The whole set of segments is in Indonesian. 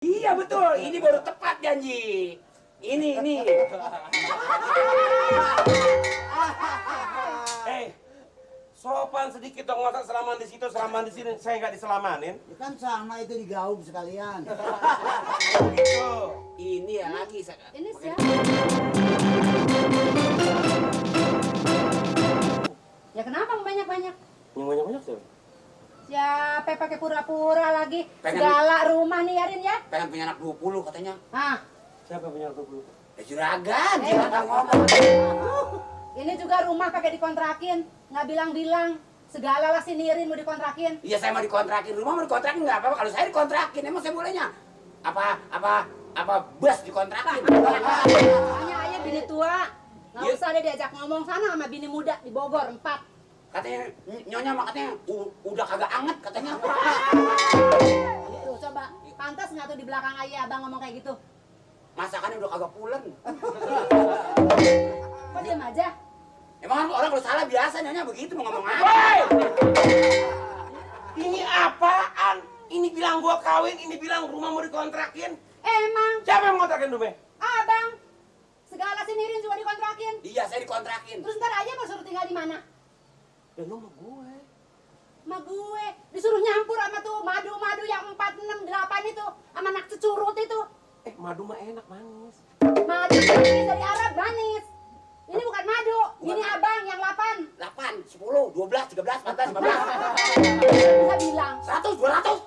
Iya betul, ini baru tepat janji. Ini. Sopan sedikit dong, masa selaman di situ, selaman di sini, saya nggak diselamanin. Ya kan sama itu digaub sekalian. Gitu. Ini ya lagi. Ini siapa? Ya kenapa banyak-banyak? Yang banyak tuh. Siapa pakai pura-pura lagi? Pengen- Segala rumah nih Yarin ya? Pengen punya anak 20 katanya. Hah? Siapa punya anak 20? Juragan ngomong. Ini juga rumah pakai dikontrakin, nggak bilang-bilang. Segala lah si Nirin mau dikontrakin. Iya saya mau dikontrakin, rumah mau dikontrakin nggak apa-apa. Kalau saya dikontrakin, emang saya bolehnya? Apa bus dikontrakin? Hanya ayah bini tua. Nggak Ya. usah deh diajak ngomong sana sama bini muda di Bogor 4. Katanya, nyonya mah katanya udah kagak anget katanya. Tuh coba, pantas nggak tuh di belakang ayah abang ngomong kayak gitu? Masakannya udah kagak pulen. Kok diam aja? Emang orang kalau salah biasa nyonya begitu mau ngomong apa? Ini apaan? Ini bilang gua kawin, ini bilang rumah mau dikontrakin. Emang, Siapa yang mau kontrakin rumah? abang. Segala si Nirin juga dikontrakin. Iya saya dikontrakin. Terus ntar ayah mau suruh tinggal di mana? Ya lu sama gue. Sama gue. Disuruh nyampur sama tuh madu-madu yang 4, 6, 8 itu. Sama anak cecurut itu. Madu mah enak manis. Madu manis dari Arab manis. Ini bukan madu. Ini abang yang 8. 8, 10, 12, 13, 14, 15. Bisa bilang. 100, 200.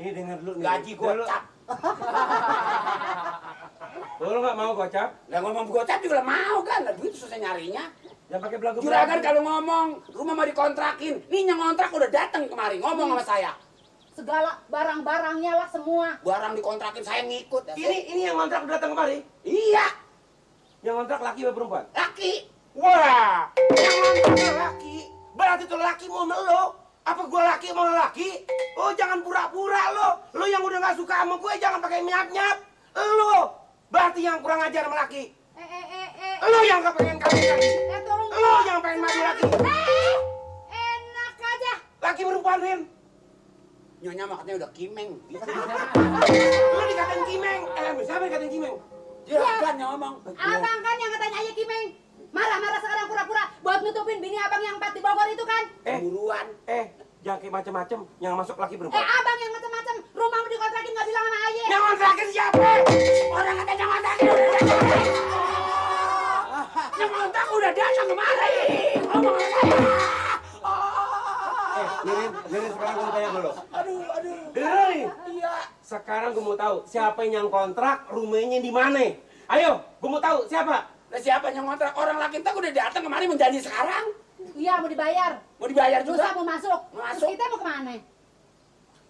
Ini dengar dulu nih. Gaji gocap. Lu nggak mau gocap? Lah ngomong gocap juga lah mau kan. Lah duit susah nyarinya. Jangan pakai belagu. Juragan kalau ngomong, rumah mau dikontrakin. Nih yang ngontrak udah datang kemari ngomong sama saya. Segala barang-barangnya lah semua. Barang dikontrakin saya ngikut. Ini yang kontrak udah datang kemari. Iya, Yang kontrak laki atau perempuan? laki. Wah, yang kontrak laki. Berarti tuh laki mau melo. Apa gua laki mau laki? Oh jangan pura-pura lo. Lo yang udah nggak suka sama gue jangan pakai nyap-nyap. Lo berarti yang kurang ajar sama laki. Lo yang gak pengen kawin lagi. Tunggu. Lo yang pengen maju lagi. Enak aja. Laki perempuan Rin. Nyonya makanya udah kimeng. Lo dikatain kimeng. Siapa yang dikatain kimeng? Juragan yang ngomong. Abang kan yang katanya ayah Kimeng. Marah-marah sekarang pura-pura buat nutupin bini abang yang 4 di Bogor itu kan. Buruan. Jangan kayak macem-macem. Yang masuk laki perempuan. Abang yang macam-macam. Rumah mau dikontrakin nggak bilang sama ayah. Yang kontrakin siapa? Orang katanya kontrakin udah datang. Yang kontrak udah datang kemari. Ngomong sama saya. Lirin sekarang gue mau tanya dulu. Aduh. Dengar nih. Iya. Sekarang gue mau tahu siapa yang kontrak, rumahnya di mana? Ayo, gue mau tahu siapa? Lah siapa yang ngontrak? Orang laki entar udah datang kemari menjanji sekarang. Iya mau dibayar. Mau dibayar Lusa juga. mau masuk. Mau Terus masuk. kita mau kemana?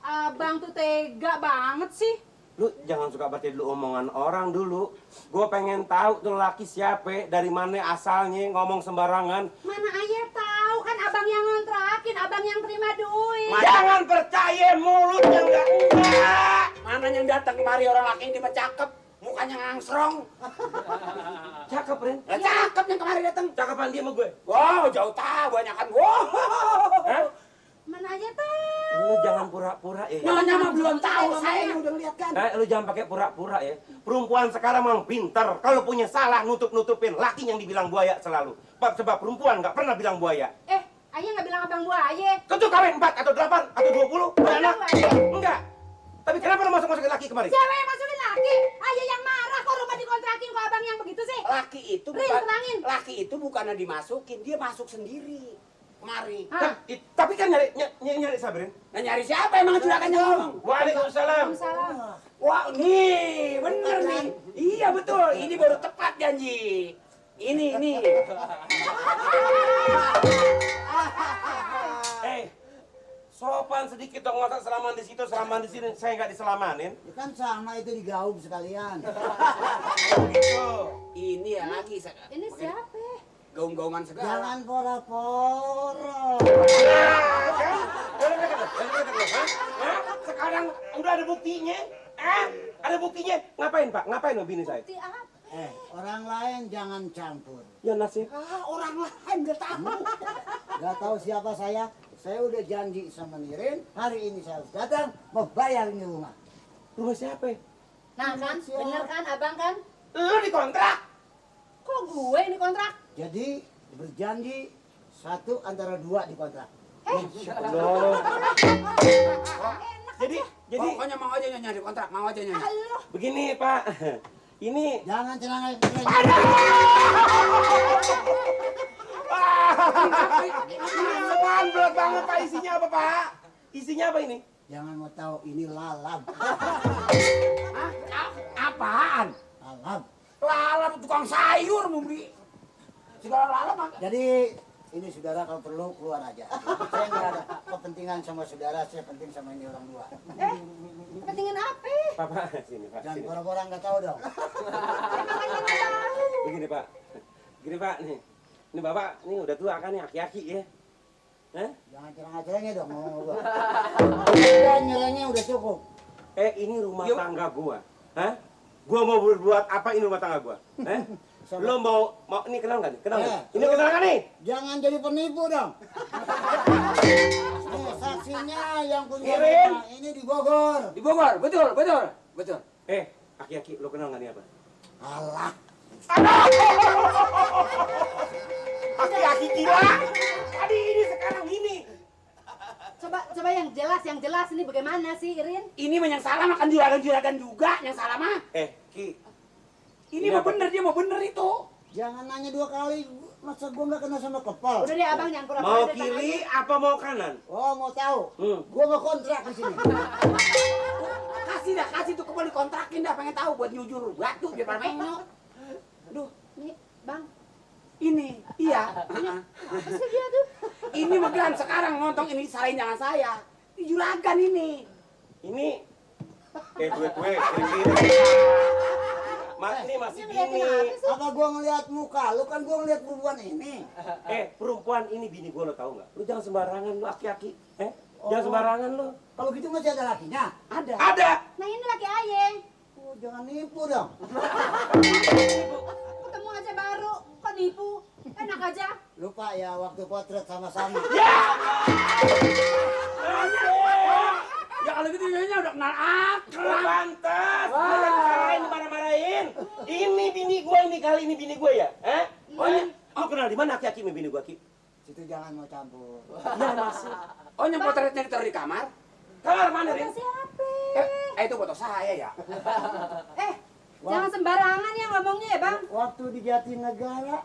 Abang tuh tega banget sih. Lu jangan suka baca dulu omongan orang dulu. Gue pengen tahu tuh laki siapa, dari mana asalnya, ngomong sembarangan. Mana ayah tahu kan abang yang ngontrakin, abang yang terima duit. Jangan percaya mulut yang enggak. Mana yang datang kemari orang laki ini mah cakep. Mukanya ngangsrong. Cakep, Rin. Lah cakep yang kemari datang. Cakepan dia sama gue. Wow, jauh tahu banyakan. Wow. Hah? Mana ayah tahu. Lu jangan pura-pura ya. Nyonya mah belum tahu, saya yang udah lihat kan. Lu jangan pakai pura-pura ya. Perempuan sekarang memang pinter. Kalau punya salah nutup-nutupin. Laki yang dibilang buaya selalu. Sebab perempuan nggak pernah bilang buaya. Ayah nggak bilang abang buaya. Tentu kawin 4 atau 8 atau 20. Beranak. Enggak. Tapi kenapa lu masuk-masukin laki kemari? Siapa yang masukin laki? Ayah yang marah kok rumah dikontrakin kok abang yang begitu sih. Laki itu Rin, terangin. laki itu bukannya dimasukin, dia masuk sendiri. Kemari. Tapi kan nyari Sabrin. Nah nyari siapa emang juragannya ngomong? Waalaikumsalam. Salam. Wah, nih, bener nih. Iya betul, ini baru tepat janji. Ini. Sopan sedikit dong, masa selaman di situ, selaman di sini, saya nggak diselamanin. Ya kan sama itu digaub sekalian. Gitu. Ini ya lagi. Ini siapa? Gaung-gaungan segala. Jangan pora-pora. Sekarang udah ada buktinya. Ada buktinya. Ngapain Pak? Ngapain sama bini saya? Bukti apa? Orang lain jangan campur. Ya nasib. Orang lain gak tahu. Gak tahu siapa saya. Saya udah janji sama Nirin. Hari ini saya harus datang membayar ini rumah. Rumah siapa? Nah kan, bener kan abang kan? Lu dikontrak. Kok gue ini kontrak? Jadi berjanji satu antara dua di kontrak. Loh. Jadi Pokoknya mau aja nyonya di kontrak, mau aja nyonya. Halo. begini Pak. Ini Jangan celana. apaan berat banget Pak, isinya apa Pak? Isinya apa ini? Jangan mau tahu ini lalap. Hah? Apaan? Lalap. Lalap tukang sayur mau beli. Segala lalap mah. Jadi ini saudara kalau perlu keluar aja. Saya nggak ada kepentingan sama saudara, saya penting sama ini orang dua. Kepentingan apa? Pak, sini Pak. Jangan Sini. pura-pura nggak tahu dong. Makanya nggak tahu. Begini Pak. Gini Pak nih. Ini Bapak nih udah tua kan nih, aki-aki ya. Hah? Jangan cereng-cerengnya dong ngomong gua. Udah nyerengnya udah cukup. Ini rumah Yuk. tangga gua. Hah? Gua mau berbuat apa ini rumah tangga gua? Hah? Lo mau ini kenal nggak nih? Kenal nggak? Ini kenal nggak nih? Jangan jadi penipu dong. Nih saksinya yang punya Irin. rumah ini di Bogor. Di Bogor, betul, betul, betul. Aki-aki, lo kenal nggak nih apa? Alah. Aki-aki gila. Tadi ini sekarang ini. Coba yang jelas ini bagaimana sih Irin? Ini mah yang salah makan juragan-juragan juga, yang salah mah. Ki. Ini mah bener, dia mau bener itu. Jangan nanya dua kali. Masa gua nggak kenal sama kepal? Udah deh abang jangan pura-pura Mau datang kiri aja. apa mau kanan? Oh mau tahu? Hmm. Gua mau kontrak di sini. Kasih tuh kembali kontrakin dah, pengen tahu buat nyujur batu biar pada mengok. Aduh, Nih, bang. ini, iya. Apa sih dia tuh? Ini megan sekarang nonton ini salahin jangan saya. Ini juragan ini. Ini gue kiri-kiri. Ini masih Ini ngeliatin gini. apa sih? Apa gua ngeliat muka? Lu kan gua ngeliat perempuan ini. Perempuan ini bini gue, lo tahu nggak? Lu jangan sembarangan lu aki-aki. Jangan sembarangan lu. Kalau gitu masih ada lakinya. Ada. Ada. Nah ini laki ayeng. Oh, jangan nipu dong. Ketemu aja baru, kok nipu? Enak aja. Lupa ya waktu potret sama-sama. Ya kalau gitu nyonya udah kenal akrab. Pantas. Wah. Lu yang salahin marah-marahin. Ini bini gue ini kali ini bini gue ya. Lu kenal di mana aki-aki sama bini gue Ki? Situ jangan mau campur. Ya masih. Oh, yang potretnya ditaruh di kamar? Kamar mana Rin? Siapa? Itu foto saya ya. Jangan sembarangan ya ngomongnya ya bang. Waktu di Jatinegara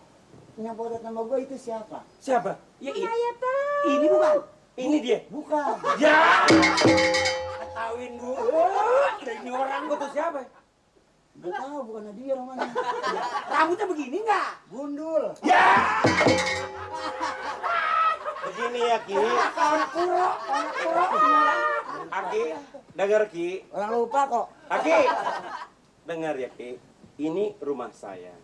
yang potret nama gua itu siapa? Siapa? Ya, Saya tahu. ini bukan. Ini dia. Bukan. Ya. Kawin bu. Ini orang Gue tuh siapa? Gak tahu bukan dia namanya. rambutnya begini nggak? Gundul. Begini ya Ki. Anak kuro. Aki, dengar Ki. Orang lupa kok. Aki, dengar ya Ki. Ini rumah saya.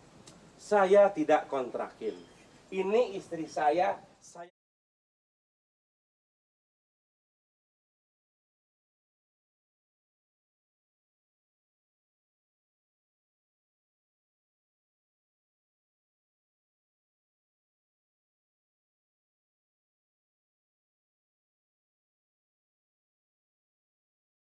Saya tidak kontrakin. Ini istri saya.